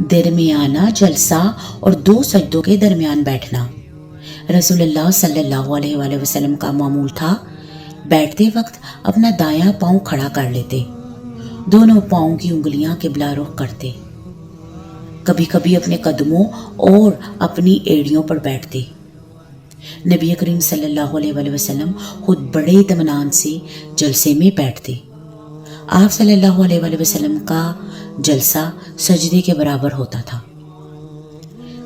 दरमियाना जलसा और 2 सजदों के दरमियान बैठना। रसूलुल्लाह सल्लल्लाहु अलैहि वसल्लम का मामूल था, बैठते वक्त अपना दायां पाँव खड़ा कर लेते, दोनों पाँव की उंगलियां किबला रुख करते, कभी कभी अपने कदमों और अपनी एड़ियों पर बैठते। नबी करीम सल्लल्लाहु अलैहि वसल्लम खुद बड़े इत्मीनान से जलसे में बैठते। आप सल्लल्लाहु अलैहि वसल्लम का जलसा सजदे के बराबर होता था।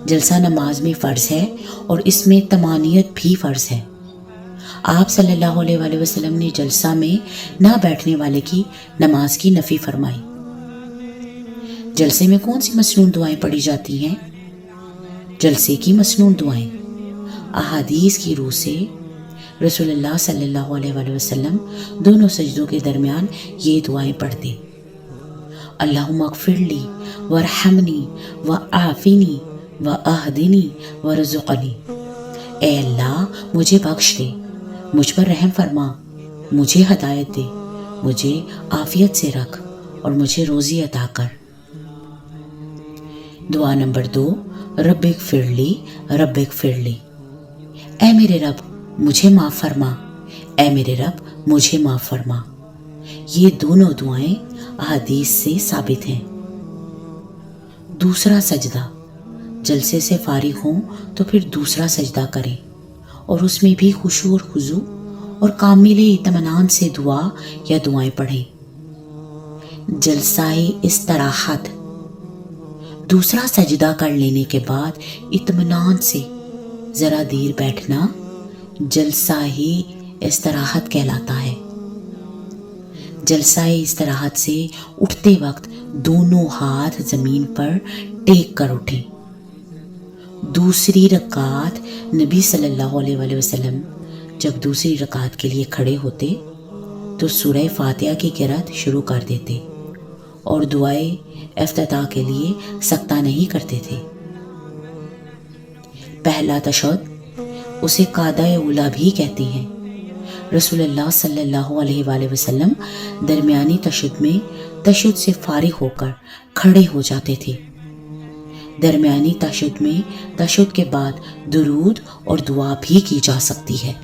जलसा नमाज में फ़र्ज़ है और इसमें तमानियत भी फ़र्ज़ है। आप सल्लल्लाहु अलैहि वसल्लम ने जलसा में ना बैठने वाले की नमाज की नफ़ी फरमाई। जलसे में कौन सी मसनून दुआएं पढ़ी जाती हैं? जलसे की मसनून दुआएं। अहादीस की रूह से रसूलुल्लाह सल्लल्लाहु अलैहि वसल्लम दोनों सजदों के दरमियान ये दुआएं पढ़ते। अल्लाहुम्मा अग़फ़िरली वरहमनी व आफ़िनी व अहदिनी वरज़ुक़नी। ए अल्लाह, मुझे बख्श दे, मुझ पर रहम फरमा, मुझे हदायत दे, मुझे आफ़ियत से रख और मुझे रोज़ी अता कर। दुआ नंबर 2, रब्बिग़फ़िरली। ए मेरे रब, मुझे माफ़ फरमा, ए मेरे रब, मुझे माफ़ फरमा। ये दोनों दुआएं अहादीस से साबित हैं। दूसरा सजदा। जलसे से फारिग हों तो फिर दूसरा सजदा करें और उसमें भी खुशू और खुजू और कामिले इत्मीनान से दुआ या दुआएं पढ़ें। जलसाए इस्तराहत। दूसरा सजदा कर लेने के बाद इत्मीनान से ज़रा देर बैठना जलसाए इस्तराहत कहलाता है। जलसाए इस्तराहत से उठते वक्त दोनों हाथ ज़मीन पर टेक कर उठें। दूसरी रकात नबी सल्लल्लाहु अलैहि वसल्लम जब दूसरी रकात के लिए खड़े होते तो सूरह फातिहा की क़िरात शुरू कर देते और दुआए इफ्तिताह के लिए सख्ता नहीं करते थे। पहला तशहुद, उसे कादा उला भी कहते हैं। रसूलुल्लाह सल्लल्लाहु अलैहि वसल्लम दरमियानी तशहुद में तशहुद से फारिग होकर खड़े हो जाते थे। दरमियानी तशहुद में तशहुद के बाद दुरूद और दुआ भी की जा सकती है।